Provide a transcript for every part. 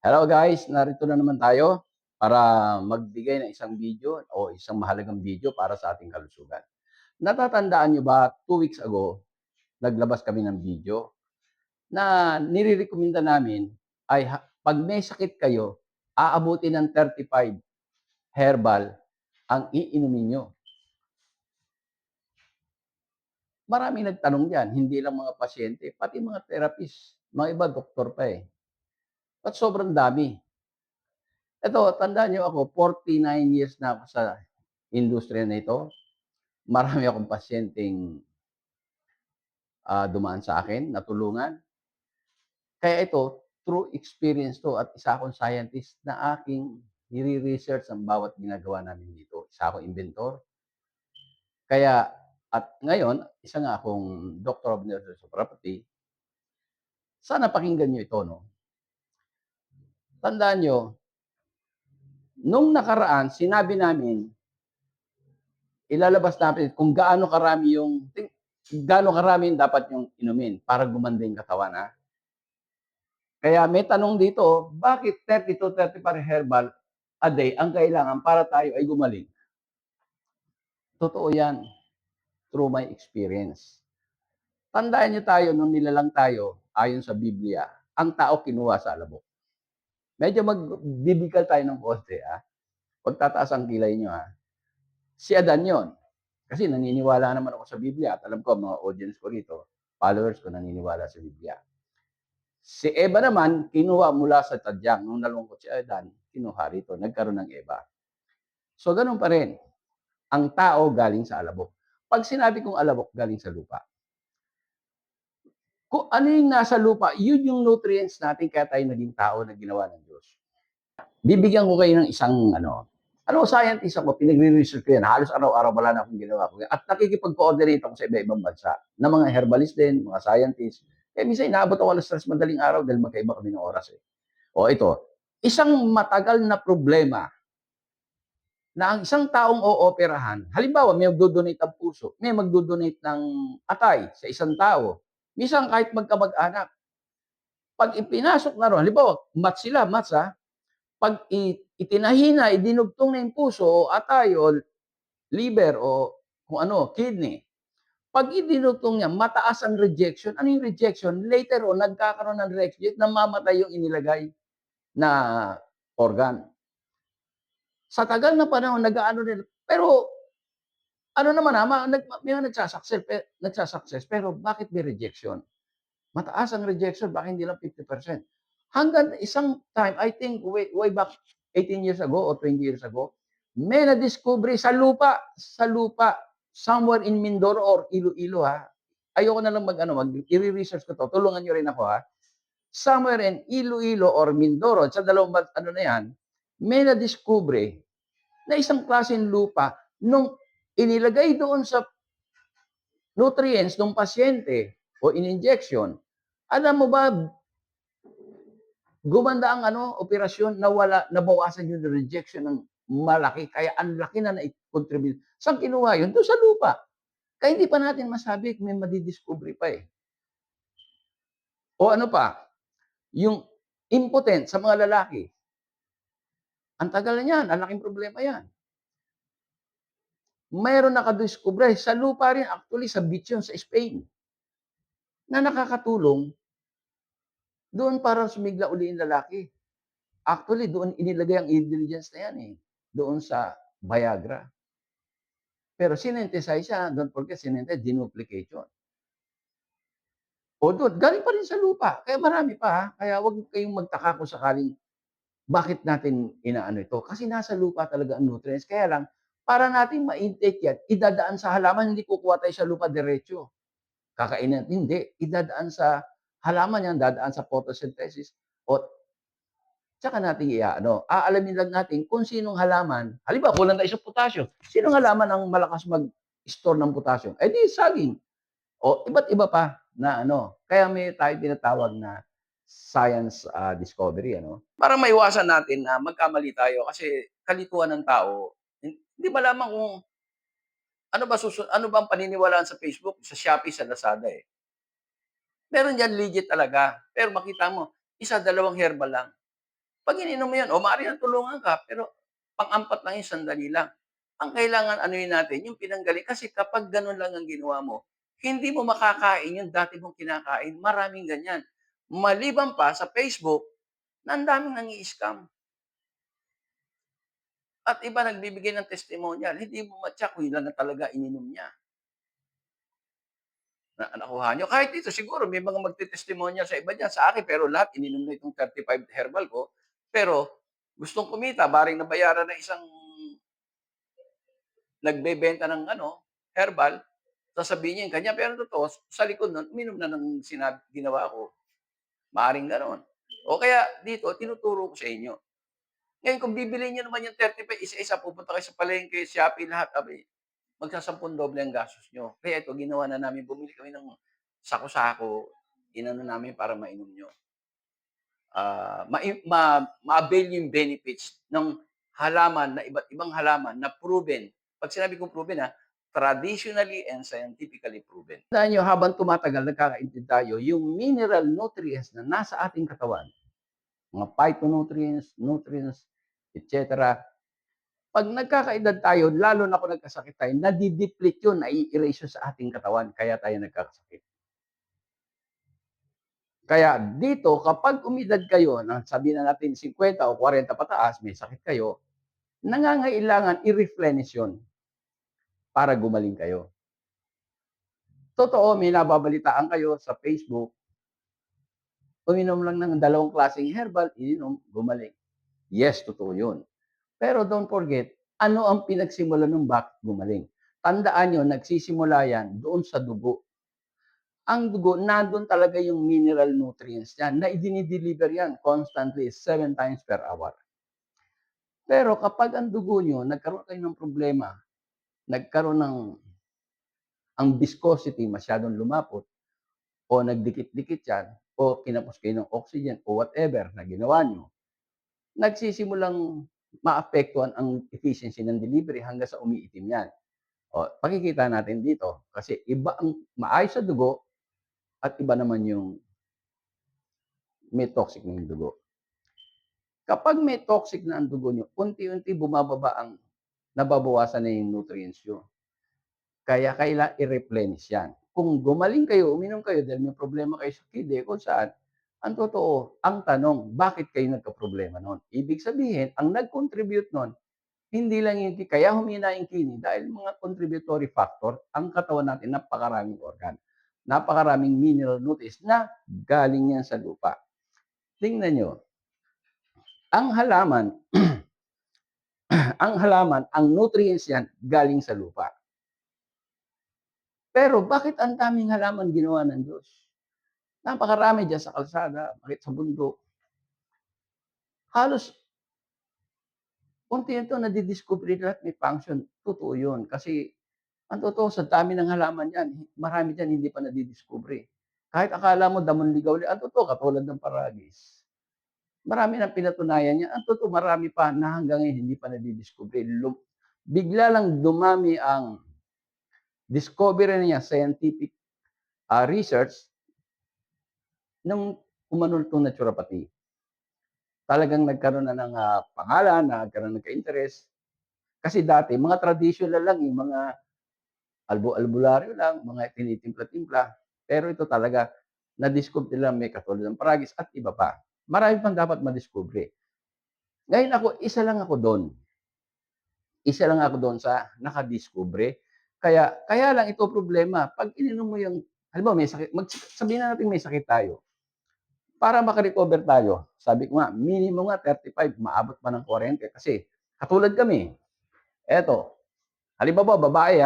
Hello guys, narito na naman tayo para magbigay ng isang video o isang mahalagang video para sa ating kalusugan. Natatandaan nyo ba, 2 weeks ago, naglabas kami ng video na nire-recommenda namin ay pag may sakit kayo, aabutin ng 35 herbal ang iinumin nyo. Maraming nagtanong diyan, hindi lang mga pasyente, pati mga therapist, mga iba doktor pa eh. At sobrang dami. Ito, tandaan niyo ako, 49 years na ako sa industriya na ito. Marami akong pasyenteng dumaan sa akin, natulungan. Kaya ito, true experience to at isa akong scientist na aking nire-research ang bawat ginagawa namin dito. Isa akong inventor. Kaya, at ngayon, isa nga akong Doctor of Naturopathy. Sana pakinggan niyo ito, no? Tandaan niyo, nung nakaraan, sinabi namin, ilalabas natin kung gaano karami yung dapat yung inumin para gumanda yung katawan, ha? Kaya may tanong dito, bakit 30 to 35 herbal a day ang kailangan para tayo ay gumaling? Totoo yan, through my experience. Tandaan niyo tayo, nung nilalang tayo, ayon sa Biblia, ang tao kinuha sa alabok. Medyo mag-biblical tayo ng konti, ha? Huwag tataas ang kilay niyo, ha? Si Adan yon. Kasi naniniwala naman ako sa Biblia at alam ko, mga audience ko rito, followers ko naniniwala sa Biblia. Si Eva naman, kinuha mula sa tadyang. Nung nalungkot si Adan, kinuha rito. Nagkaroon ng Eva. So, ganun pa rin. Ang tao galing sa alabok. Pag sinabi kong alabok, galing sa lupa. Kung ano yung nasa lupa, yun yung nutrients natin kaya tayo naging tao na ginawa ng Diyos. Bibigyan ko kayo ng isang scientist ako, pinagre-research ko yan. Halos araw-araw wala na akong ginawa ko. At nakikipag-coordinate ako sa iba-ibang bansa na mga herbalist din, mga scientist. Kaya minsan inaabot ako alas 3 madaling araw dahil magkaiba kami ng oras eh. O ito, isang matagal na problema na ang isang taong ooperahan, halimbawa may magdo-donate ng puso, may magdo-donate ng atay sa isang tao, minsan kahit magkamag-anak, pag ipinasok na ron, halimbawa, mats ha, pag itinahina, idinugtong na yung puso o atay o liver o kung ano, kidney, pag idinugtong niya, mataas ang rejection. Ano yung rejection? Later on, nagkakaroon ng rejection, namamatay yung inilagay na organ. Sa tagal na panahon, nag-aano nila. Pero, ano naman may nagsasuccess, pero bakit may rejection? Mataas ang rejection, bakit hindi lang 50%? Hanggang isang time, I think way back 18 years ago or 20 years ago, may na-discovery sa lupa, somewhere in Mindoro or Iloilo ha. Ayoko na lang i-research ko to, tulungan niyo rin ako ha. Somewhere in Iloilo or Mindoro, sa dalawang na yan, may na-discovery na isang klaseng lupa nung inilagay doon sa nutrients ng pasyente o in-injection, alam mo ba, gumanda ang operasyon, nabawasan yung rejection ng malaki, kaya ang laki na na-contribute. Saan kinuha yun? Doon sa lupa. Kaya hindi pa natin masabi kung may madidiscovery pa eh. O ano pa, yung impotent sa mga lalaki. Ang tagal na yan, ang laking problema yan. Mayroon nakadiscover sa lupa rin, actually sa beach yun, sa Spain, na nakakatulong doon para sumigla uli yung lalaki. Actually, doon inilagay ang ingredients na yan eh. Doon sa Viagra. Pero sinynthesize siya, don't forget, sinynthesize, denuplication. O doon, galing pa rin sa lupa. Kaya marami pa ha. Kaya wag kayong magtaka kung sakaling bakit natin inaano ito. Kasi nasa lupa talaga ang nutrients. Kaya lang, para natin ma-intake yan, idadaan sa halaman, hindi kukuha tayo sa lupa diretso. Kakainin, hindi. Idadaan sa halaman yan, dadaan sa photosynthesis. O tsaka natin aalamin lang natin kung sinong halaman, halimbawa kulang tayo sa potassium, sinong halaman ang malakas mag-store ng potassium? Eh di saging. O iba't iba pa na kaya may tayo tinatawag na science discovery, para maiwasan natin na magkamali tayo kasi kalituhan ng tao, hindi malaman kung ano ba ang paniniwalaan sa Facebook, sa Shopee, sa Lazada eh. Meron diyan legit talaga, pero makita mo, isa, dalawang herbal lang. 'Pag ininom mo 'yan, o maaaring natulungan ka, pero pang-ampat lang 'yun, sandali lang. Ang kailangan anuhin natin yung pinanggaling kasi kapag gano'n lang ang ginawa mo, hindi mo makakain yung dati mong kinakain, maraming ganyan. Maliban pa sa Facebook na ang daming nangi-scam at iba nagbibigay ng testimonial, hindi mo ma-tiyak kung ilan na talaga ininom niya na nakuha niyo. Kahit dito siguro may mga magte-testimonial sa iba diyan, sa akin pero lahat ininom na itong 35 herbal ko, pero gustong kumita, barring nabayaran ng isang nagbebenta ng ano, herbal, sasabihin niya yung kanya, pero totoo sa likod nun uminom na ng ginawa ko, maaaring gano'n. O kaya dito tinuturo ko sa inyo. Ngayon kung bibilhin niyo naman yung 35 isa-isa, pupunta kayo sa palengke, Shopee, lahat, aba'y magsasampung doble ang gastos niyo. Kaya ito ginawa na namin, bumili kami ng sako-sako, inano namin para mainom niyo. Ma-avail niyo yung benefits ng halaman na iba't ibang halaman na proven. 'Pag sinabi kong proven, traditionally and scientifically proven. Tandaan niyo habang tumatagal nagkakaintindi tayo, yung mineral nutrients na nasa ating katawan, mga phytonutrients, nutrients, etc. 'Pag nagkakaedad tayo, lalo na kung nagkasakit tayo, nade-deplete yun, nai-erase yun sa ating katawan, kaya tayo nagkakasakit. Kaya dito, kapag umidad kayo ng sabihin na natin 50 o 40 pataas, may sakit kayo, nangangailangan i-replenish yun para gumaling kayo. Totoo, may nababalitaan kayo sa Facebook, uminom lang ng 2 klaseng herbal, ininom, gumaling. Yes, totoo yun. Pero don't forget, ano ang pinagsimulan ng bakit gumaling? Tandaan nyo, nagsisimula yan doon sa dugo. Ang dugo, nandun talaga yung mineral nutrients yan na idinideliver yan constantly, 7 times per hour. Pero kapag ang dugo nyo, nagkaroon kayo ng problema, nagkaroon ng ang viscosity masyadong lumapot, o nagdikit-dikit yan, o kinapos kayo ng oxygen, o whatever na ginawa nyo, nagsisimulang maapektuhan ang efficiency ng delivery hanggang sa umiitim yan. O, pakikita natin dito, kasi iba ang maayos sa dugo, at iba naman yung may toxic na yung dugo. Kapag may toxic na ang dugo nyo, unti-unti bumababa ang nababawasan na yung nutrients nyo. Kaya kailangan i-replenish yan. Kung gumaling kayo, uminom kayo dahil may problema kayo sa kidney, kung saan, ang totoo, ang tanong, bakit kayo nagka-problema noon? Ibig sabihin, ang nag-contribute noon, hindi lang yung kaya humina yung kidney dahil mga contributory factor, ang katawan natin napakaraming organ, napakaraming mineral nutrients na galing yan sa lupa. Tingnan nyo, ang halaman, ang nutrients yan galing sa lupa. Pero bakit ang daming halaman ginawa ng Diyos? Napakarami diyan sa kalsada, bakit sa bundok. Halos unti-unti nadidiscover lahat may function. Totoo yun. Kasi ang totoo, sa dami ng halaman yan, marami dyan hindi pa nadidiscover. Kahit akala mo damon ligaw, ang totoo, katulad ng paragis. Marami nang pinatunayan niya. Ang totoo, marami pa na hanggang ngayon hindi pa nadidiscover. Bigla lang dumami ang discovery niya, scientific research, nung umano itong naturopathy. Talagang nagkaroon na ng pangalan, nagkaroon nagka-interest. Kasi dati, mga traditional lang, yung mga albularyo lang, mga tinitimpla-timpla. Pero ito talaga, na-discover nila may katulad ng paragis at iba pa. Marami pang dapat ma-discover. Ngayon ako, isa lang ako doon sa nakadiscover. Kaya lang ito problema. Pag ininom mo yung, halimbawa may sakit, sabihin na natin may sakit tayo. Para makarecover tayo, sabi ko nga, minimum nga 35, maabot pa ng 40. Kasi katulad kami, eto, halimbawa babae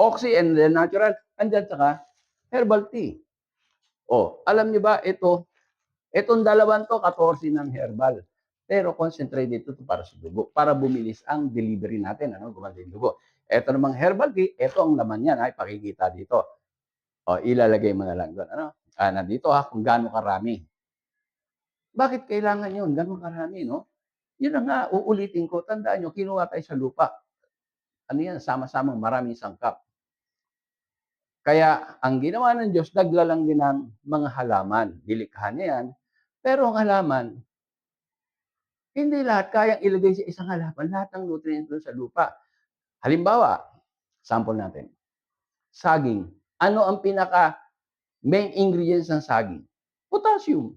Oxy and the natural, andyan saka herbal tea. O, alam niyo ba, itong dalawang to, 14 ng herbal. Pero concentrate dito para sa dugo, para bumilis ang delivery natin, gumanda yung dugo. Ito namang herbal tea, ito ang laman yan, ay pakikita dito. O, ilalagay mo na lang doon. Nandito kung gaano karami. Bakit kailangan yun? Ganun karami, no? Yun na nga, uulitin ko. Tandaan nyo, kinuha tayo sa lupa. Ano yan? Sama-samang maraming sangkap. Kaya, ang ginawa ng Diyos, naglalang din ng mga halaman. Dilikha niya yan. Pero ang halaman, Hindi lahat kayang ilagay sa isang halaman, lahat ng nutrients do'n sa lupa. Halimbawa, sample natin, saging. Ano ang pinaka main ingredients ng saging? Potassium.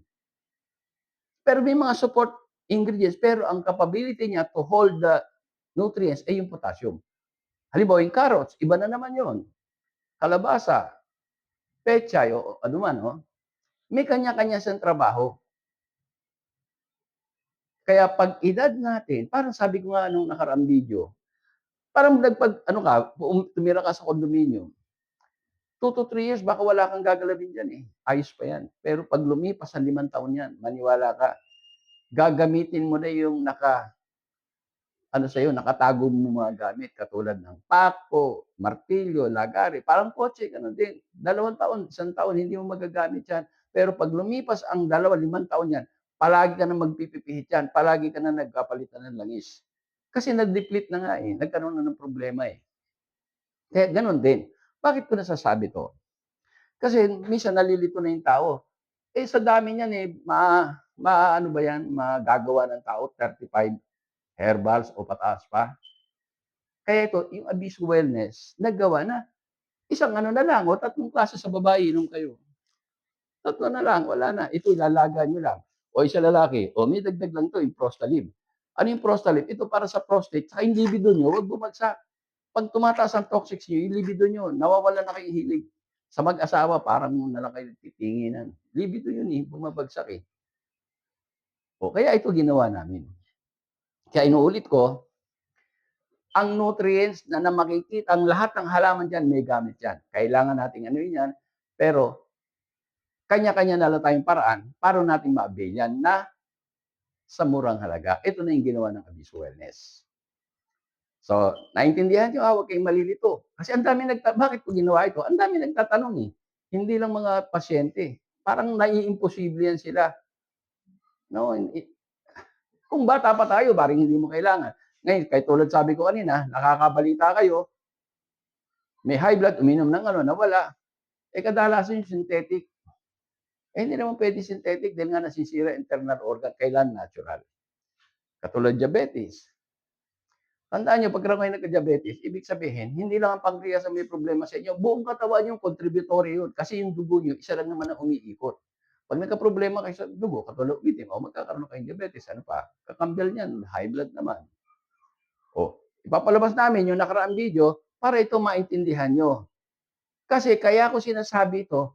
Pero may mga support ingredients, pero ang capability niya to hold the nutrients ay yung potassium. Halimbawa, yung carrots, iba na naman yun. Kalabasa, pechay, o ano man, oh, may kanya-kanya siyang trabaho. Kaya pag edad natin, parang sabi ko nga nung nakaraang video, parang ano ka, tumira ka sa condominium, 2 to 3 years baka wala kang gagalawin diyan, eh, ayos pa yan. Pero pag lumipas ang 5 taon yan, maniwala ka, gagamitin mo na yung ano sa'yo, nakatago mong mga gamit katulad ng pako, martilyo, lagari, parang kotse gano'n din. 2 taon, 1 taon hindi mo magagamit yan. Pero pag lumipas ang 5 taon yan, palagi ka na magpipipihit yan, palagi ka na nagpapalitan ng langis. Kasi nag-deplete na nga, eh, nagkaroon na ng problema, eh. Kaya gano'n din. Bakit ko nasasabi 'to? Kasi minsan nalilito na yung tao. Eh, sa dami niyan, eh, maaano ba yan, magagawa ng tao 35 herbals o pataas pa. Kaya ito, yung Abiso Wellness, naggawa na. Isang ano na lang, o 3 klase sa babae, inom kayo. 3 na lang, wala na. Ito ilalaga nyo lang. O sa lalaki, o may dagdag lang 'to, yung Prostalib. Ano yung Prostalib? Ito para sa prostate, saka yung libido nyo, huwag bumagsak. 'Pag tumataas ang toxics niyo, yung libido nyo, nawawalan na kayong hilig. Sa mag-asawa, parang na lang kayo nagtitinginan. Libido yun, eh, bumabagsak, eh. O kaya ito ginawa namin. Kaya inuulit ko, ang nutrients na makikita, ang lahat ng halaman diyan may gamit yan. Kailangan nating ano yan, pero kanya-kanya na lang tayong paraan para natin ma-avail yan na sa murang halaga. Ito na yung ginawa ng Abiso Wellness. So, naintindihan niyo, huwag kayong malilito. Kasi ang dami bakit ko ginawa ito? Ang dami nagtatanong, eh. Hindi lang mga pasyente. Parang naiimposible yan sila. No, kung bata pa tayo, parang hindi mo kailangan. Ngayon, kahit tulad sabi ko kanina, nakakabalita kayo, may high blood, uminom ng ano, nawala. Eh, kadalasan yung synthetic. Eh, hindi naman pwede synthetic dahil nga nasisira internal organ. Kailan natural. Katulad diabetes. Tandaan nyo, pag kayo nagka-diabetes, ibig sabihin, hindi lang ang pancreas ang may problema sa inyo, buong katawan yung contributory yun. Kasi yung dugo nyo, isa lang naman ang umiikot. Pag nagka-problema kayo sa dugo, katulad ulitin, magkakaroon kayong diabetes, ano pa? Kakambal niyan, high blood naman. O, ipapalabas namin yung nakaraang video para ito maintindihan nyo. Kasi kaya ko sinasabi ito,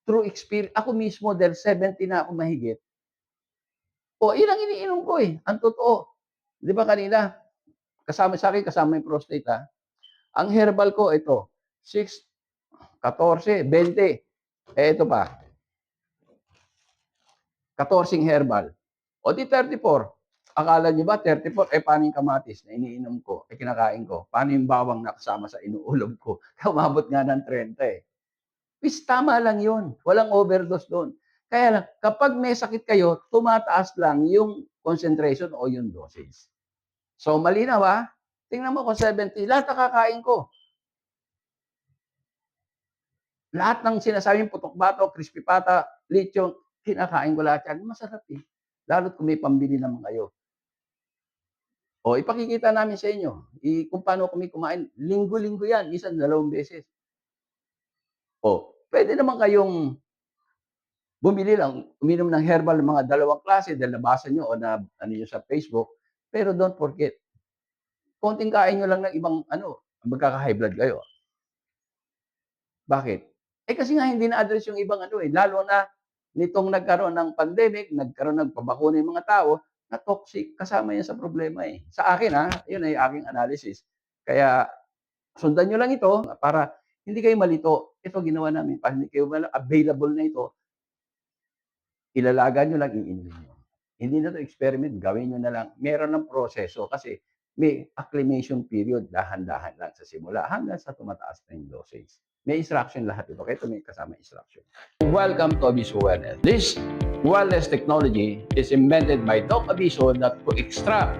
through experience, ako mismo, dahil 70 na ako mahigit, o, ilang iniinom ko, eh. Ang totoo. Di ba kanina, kasama sa akin, kasama yung prostate, ha? Ang herbal ko, ito, 6, 14, 20. Eh, ito pa, 14 herbal. O di 34. Akala niyo ba 34? Eh, paano yung kamatis na iniinom ko, eh, kinakain ko? Paano yung bawang na kasama sa inuulam ko? Umabot nga ng 30, eh. Which tama lang yun. Walang overdose doon. Kaya lang, kapag may sakit kayo, tumataas lang yung concentration o yung dosage. So, malinaw, ha? Tingnan mo kung 70, lahat nakakain ko. Lahat ng sinasabing putok bato, crispy pata, lechon, kinakain ko lahat yan. Masarap, eh. Lalo't kung may pambili naman kayo. O, ipakikita namin sa inyo kung paano kami kumain. Linggo-linggo yan, minsan 2 beses. O, pwede naman kayong bumili lang, uminom ng herbal ng mga 2 klase dahil nabasa nyo o na ano nyo sa Facebook. Pero don't forget, konting kain nyo lang ng ibang magkaka-high blood kayo. Bakit? Eh, kasi nga hindi na-address yung ibang lalo na nitong nagkaroon ng pandemic, nagkaroon ng pabakuna yung mga tao, na toxic, kasama yan sa problema, eh. Sa akin, yun ay aking analysis. Kaya sundan nyo lang ito para hindi kayo malito. Ito ginawa namin, para hindi kayo available na ito, ilalaga nyo lang, iinumin nyo. Hindi na to experiment, gawin nyo na lang. Meron ng proseso kasi may acclimation period, dahan-dahan lang sa simula hanggang sa tumataas na yung dosage. May instruction lahat ito. Kaya ito may kasama instruction. Welcome to Abiso Wellness. This wellness technology is invented by Doc Abiso that to extract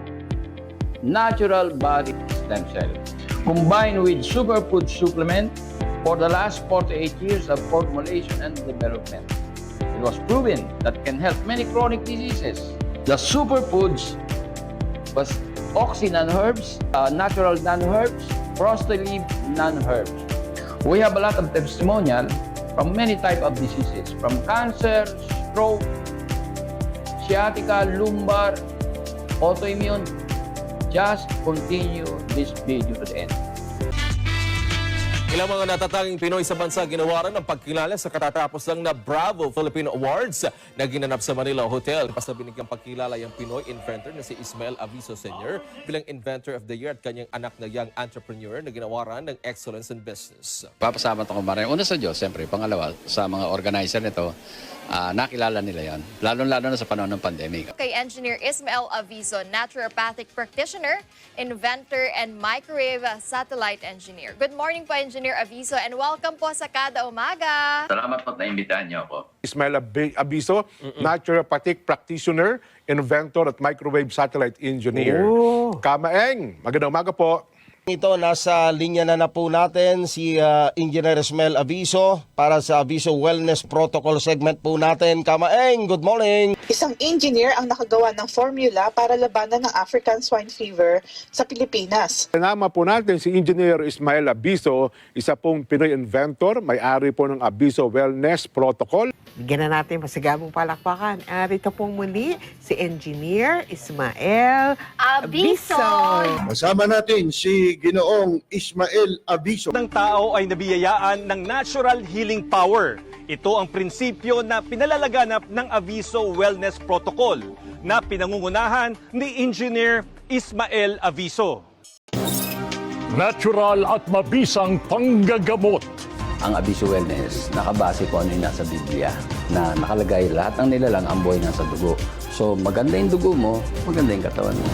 natural body stem cells combined with superfood supplement for the last 48 years of formulation and development. It was proven that can help many chronic diseases. The superfoods was Oxy non-herbs, natural non-herbs, Prostolib non-herbs. We have a lot of testimonial from many type of diseases, from cancer, stroke, sciatica, lumbar, autoimmune. Just continue this video to the end. Ilang mga natatanging Pinoy sa bansa ginawaran ng pagkilala sa katatapos lang na Bravo Philippine Awards na ginanap sa Manila Hotel. Basta binigyang pagkilala yung Pinoy inventor na si Ismael Aviso Sr. bilang Inventor of the Year at kanyang anak na young entrepreneur na ginawaran ng Excellence in Business. Papasama ito kumarin. Una sa Diyos, siyempre. Pangalawa, sa mga organizer nito, nakilala nila yan. Lalo-lalo na sa panahon ng pandemic. Kay Engineer Ismael Aviso, naturopathic practitioner, inventor, and microwave satellite engineer. Good morning po, Engineer Aviso, and welcome po sa Kada Umaga. Salamat po na imbitahan niyo ako. Ismael Aviso, naturopathic practitioner, inventor at microwave satellite engineer. Kamaeng, magandang umaga po. Ito, nasa linya na po natin si Engineer Ismael Aviso para sa Aviso Wellness Protocol segment po natin. Kamaeng, good morning! Isang engineer ang nakagawa ng formula para labanan ng African swine fever sa Pilipinas. Kasama po natin si Engineer Ismael Aviso, isa pong Pinoy inventor, may-ari po ng Aviso Wellness Protocol. Bigyan na natin masigabong palakpakan. Rito pong muli si Engineer Ismael Aviso. Kasama natin si Ginoong Ismael Aviso. Ng tao ay nabiyayaan ng natural healing power. Ito ang prinsipyo na pinalalaganap ng Aviso Wellness Protocol na pinangungunahan ni Engineer Ismael Aviso. Natural at mabisang panggagamot. Ang Aviso Wellness, nakabase po ano yung nasa Biblia, na nakalagay lahat ng nilalang ang buhay nasa dugo. So maganda yung dugo mo, maganda yung katawan mo.